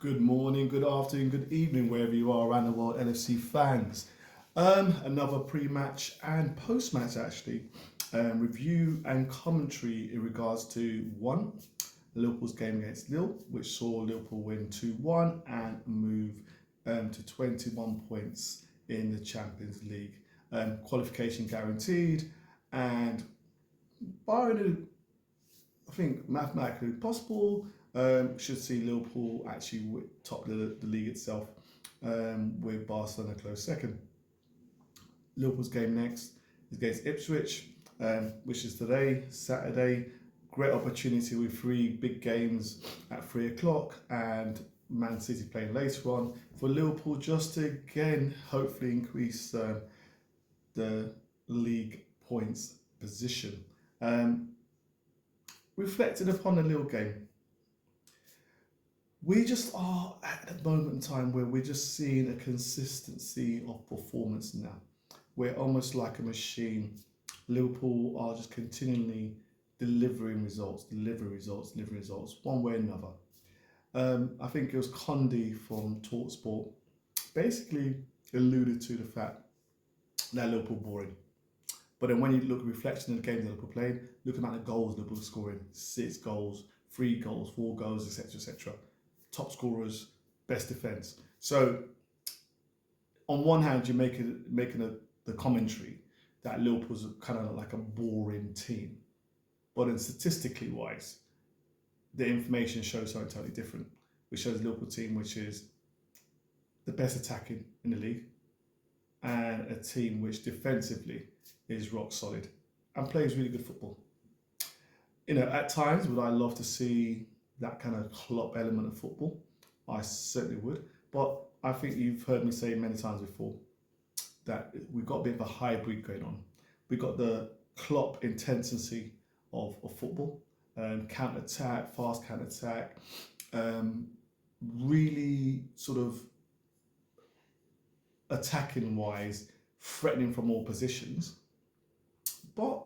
Good morning, good afternoon, good evening, wherever you are around the world, LFC fans. Another pre-match and post-match actually review and commentary in regards to one Liverpool's game against Lille, which saw Liverpool win 2-1 and move to 21 points in the Champions League. Qualification guaranteed, and barring I think mathematically possible, should see Liverpool actually top the league itself, with Barcelona close second. Liverpool's game next is against Ipswich, which is today, Saturday. Great opportunity with three big games at 3 o'clock and Man City playing later on for Liverpool, just to again hopefully increase the league points position. Reflecting upon the Lille game, we just are at the moment in time where we're just seeing a consistency of performance now. We're almost like a machine. Liverpool are just continually delivering results, one way or another. I think it was Condi from Talksport basically alluded to the fact that Liverpool boring. But then when you look at reflection of the games that Liverpool played, look at the goals Liverpool scoring: 6 goals, 3 goals, 4 goals, etc., etc. Top scorers, best defence. So on one hand, you're making the commentary that Liverpool's kind of like a boring team, but then statistically wise, the information shows something totally different, which shows the Liverpool team which is the best attacking in the league, and a team which defensively is rock solid and plays really good football. At times, would I love to see that kind of Klopp element of football? I certainly would. But I think you've heard me say many times before that we've got a bit of a hybrid going on. We've got the Klopp intensity of football, counter-attack, fast counter-attack, really sort of attacking wise, threatening from all positions, but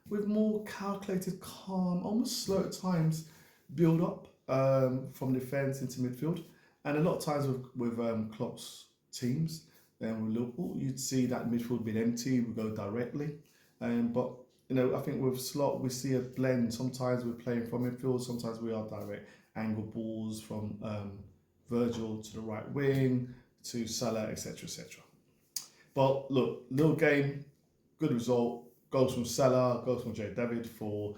with more calculated, calm, almost slow at times, build up from defence into midfield. And a lot of times with Klopp's teams and with Liverpool, you'd see that midfield being empty, we go directly. But I think with Slot, we see a blend. Sometimes we're playing from midfield, sometimes we are direct angle balls from Virgil to the right wing, to Salah, etc., etc. But look, Lille game, good result. Goals from Salah, goals from Jay David for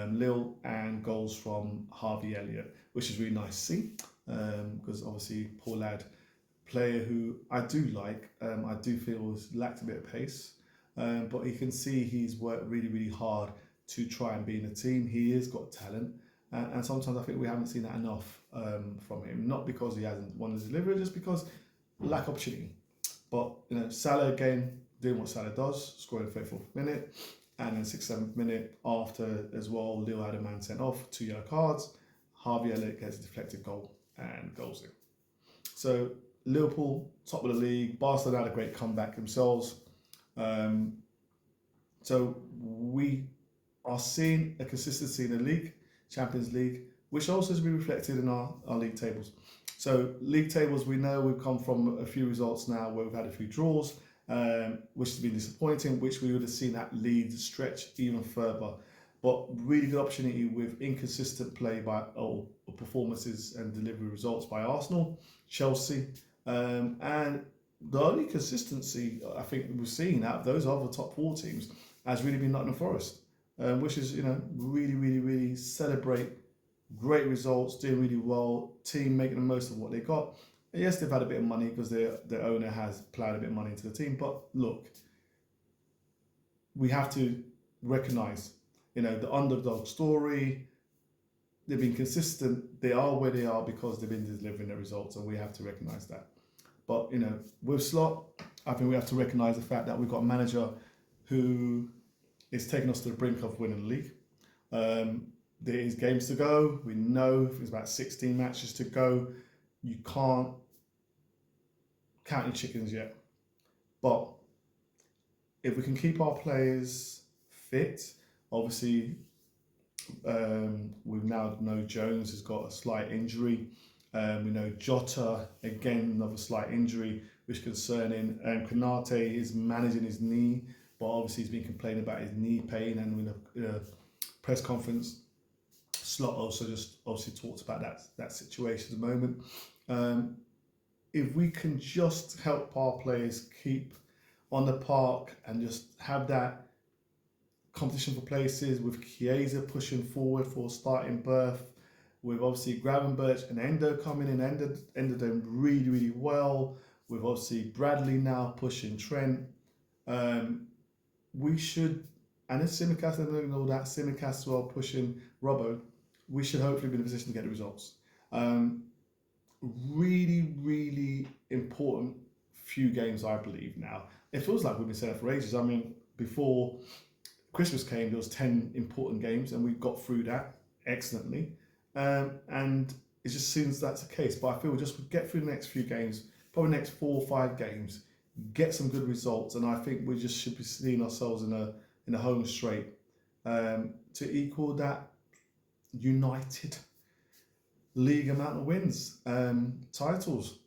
Lille, and goals from Harvey Elliott, which is really nice to see, because obviously poor lad, player who I do like, I do feel has lacked a bit of pace, but you can see he's worked really, really hard to try and be in the team. He has got talent, and sometimes I think we haven't seen that enough from him, not because he hasn't won to deliver, just because lack of opportunity. But Salah again doing what Salah does, scoring 34th minute, and then 6th, 7th minute after as well, Lille had a man sent off, 2 yellow cards. Harvey Elliott gets a deflected goal and goes in. So Liverpool, top of the league. Barcelona had a great comeback themselves. So we are seeing a consistency in the league, Champions League, which also has been reflected in our league tables. So league tables, we know we've come from a few results now where we've had a few draws, which has been disappointing, which we would have seen that lead stretch even further. But really good opportunity with inconsistent play performances and delivery results by Arsenal, Chelsea, and the only consistency I think we've seen out of those other top 4 teams has really been Nottingham Forest, which is really, really, really celebrate. Great results, doing really well, team making the most of what they got. And yes, they've had a bit of money because their owner has ploughed a bit of money into the team. But look, we have to recognise, the underdog story. They've been consistent. They are where they are because they've been delivering the results, and we have to recognise that. But with Slot, I think we have to recognise the fact that we've got a manager who is taking us to the brink of winning the league. There is games to go. We know there's about 16 matches to go. You can't count your chickens yet. But if we can keep our players fit, obviously we now know Jones has got a slight injury. We know Jota, again, another slight injury, which is concerning. Konate is managing his knee, but obviously he's been complaining about his knee pain. And in a press conference, Slot also just obviously talked about that situation at the moment. If we can just help our players keep on the park and just have that competition for places, with Chiesa pushing forward for starting berth, with obviously Gravenberch and Endo coming in. Endo doing really, really well. With obviously Bradley now pushing Trent. We should, and if Simicast and all that, Simicast as well pushing Robbo, we should hopefully be in a position to get the results. Really, really important few games, I believe now. It feels like we've been set up for ages. I mean, before Christmas came, there was 10 important games and we got through that excellently. And it just seems that's the case. But I feel just get through the next few games, probably the next 4 or 5 games, get some good results, and I think we just should be seeing ourselves in a home straight to equal that United league amount of wins, titles.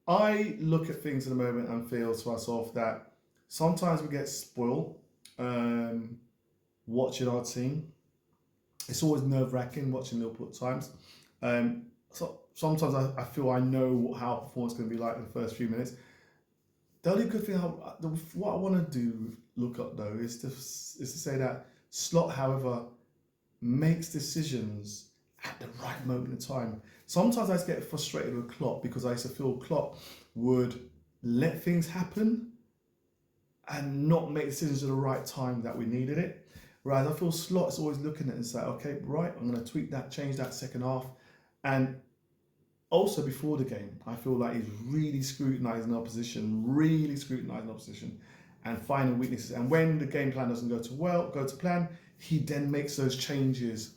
I look at things in a moment and feel to myself that sometimes we get spoiled watching our team. It's always nerve-wracking watching Liverpool at times. So sometimes I feel I know how performance is going to be like in the first few minutes. The only good thing, what I want to do look up though, is to say that Slot, however, makes decisions at the right moment in time. Sometimes I get frustrated with Klopp because I used to feel Klopp would let things happen and not make decisions at the right time that we needed it. Whereas I feel Slot is always looking at it and say, okay, right, I'm going to tweak that, change that second half. And also before the game, I feel like he's really scrutinising opposition, and finding weaknesses. And when the game plan doesn't go to plan, he then makes those changes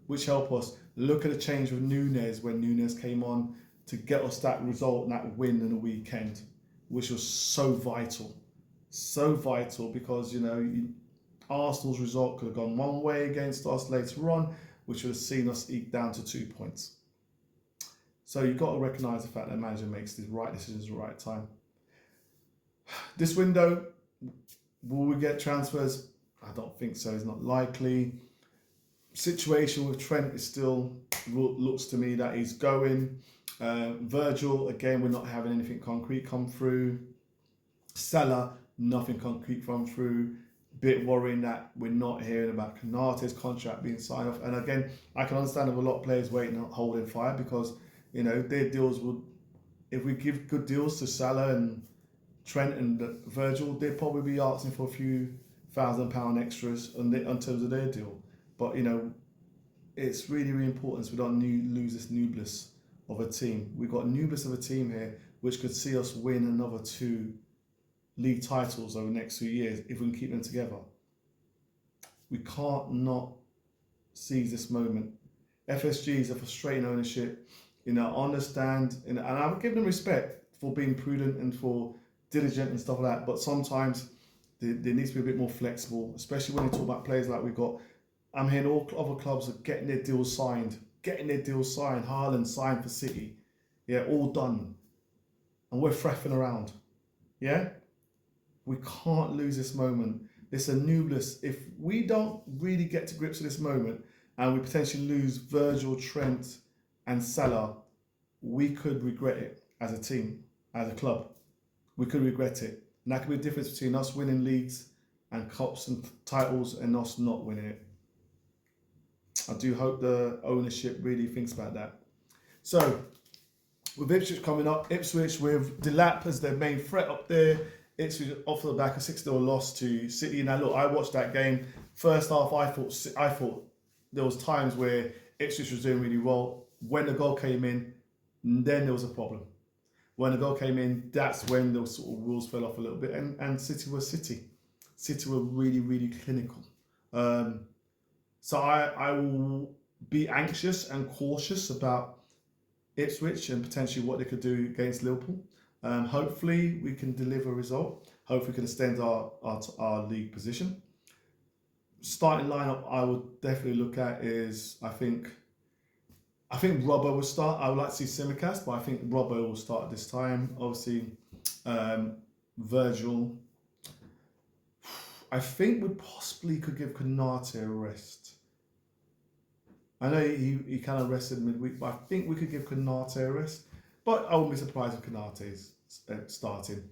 which help us. Look at the change with Nunes when Nunes came on to get us that result and that win in the weekend, which was so vital. So vital because, Arsenal's result could have gone one way against us later on, which would have seen us eke down to 2 points. So you've got to recognise the fact that the manager makes the right decisions at the right time. This window, will we get transfers? I don't think so. It's not likely. Situation with Trent is still, looks to me that he's going. Virgil, again, we're not having anything concrete come through. Salah, nothing concrete come through. Bit worrying that we're not hearing about Konate's contract being signed off. And again, I can understand of a lot of players waiting and holding fire because, their deals would, if we give good deals to Salah and Trent and Virgil, they'd probably be asking for a few £1,000 extras in terms of their deal. But, it's really, really important so we don't lose this nucleus of a team. We've got a nucleus of a team here which could see us win another 2 league titles over the next 2 years if we can keep them together. We can't not seize this moment. FSG is a frustrating ownership. I understand, and I give them respect for being prudent and for diligent and stuff like that, but sometimes there needs to be a bit more flexible, especially when you talk about players like we've got. I'm hearing all other clubs are getting their deals signed. Haaland signed for City. Yeah, all done. And we're fraffing around. Yeah? We can't lose this moment. It's a nucleus. If we don't really get to grips with this moment and we potentially lose Virgil, Trent and Salah, we could regret it as a team, as a club. We could regret it. And that could be the difference between us winning leagues and cups and titles and us not winning it. I do hope the ownership really thinks about that. So, with Ipswich coming up, Ipswich with Delap as their main threat up there. Ipswich off the back of 6-0 loss to City. Now look, I watched that game. First half, I thought there was times where Ipswich was doing really well. When the goal came in, then there was a problem. When the goal came in, that's when the sort of wheels fell off a little bit. And City were City. City were really, really clinical. So I will be anxious and cautious about Ipswich and potentially what they could do against Liverpool. Hopefully we can deliver a result. Hopefully we can extend our league position. Starting lineup I would definitely look at is, I think, I think Robbo will start. I would like to see Simicast, but I think Robbo will start this time. Obviously, Virgil. I think we possibly could give Konate a rest. I know he kind of rested midweek, but I think we could give Konate a rest. But I wouldn't be surprised if Konate is starting.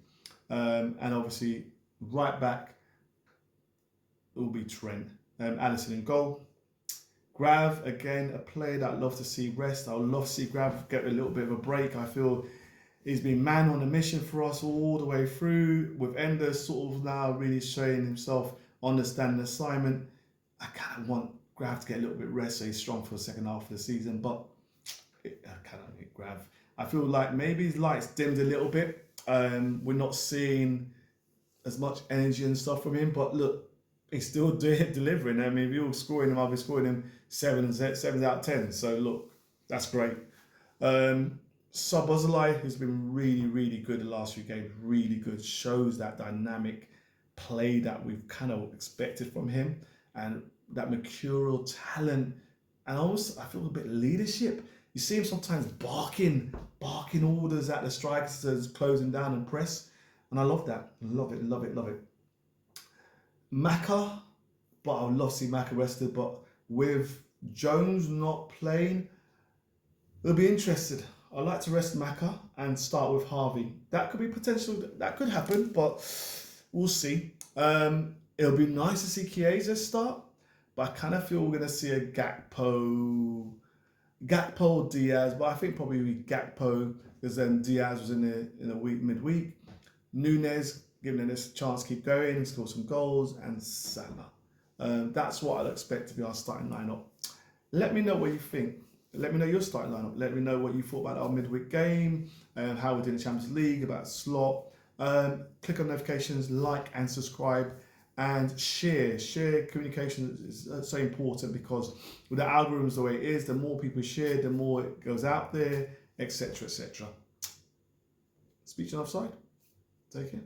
And obviously, right back, it will be Trent. Allison in goal. Grav, again, a player that I'd love to see rest. I would love to see Grav get a little bit of a break. I feel he's been man on a mission for us all the way through, with Ender sort of now really showing himself understanding the assignment. I kind of want Grav to get a little bit rest so he's strong for the second half of the season, but I kind of need Grav. I feel like maybe his lights dimmed a little bit. We're not seeing as much energy and stuff from him, but look, he's still delivering. I mean, if you're scoring him, I'll be scoring him 7 out of 10. So look, that's great. Sabozalai, who's been really, really good the last few games, really good, shows that dynamic play that we've kind of expected from him, and that mercurial talent, and almost I feel a bit of leadership. You see him sometimes barking orders at the strikers to closing down and press, and I love that. Love it. Maka, but I would love to see Maka rested, but with Jones not playing, they'll be interested. I'd like to rest Maka and start with Harvey. That could be potential. That could happen, but we'll see. It'll be nice to see Chiesa start, but I kind of feel we're going to see a Gakpo Diaz, but I think probably Gakpo, because then Diaz was in the week midweek. Nunes giving him this chance to keep going and score some goals, and Salah. That's what I'd expect to be our starting lineup. Let me know what you think. Let me know your starting lineup. Let me know what you thought about our midweek game and how we did in the Champions League, about slot. Click on notifications, like and subscribe, and share. Communication is so important, because with the algorithms the way it is, the more people share, the more it goes out there, etc. Speech on offside. Take care.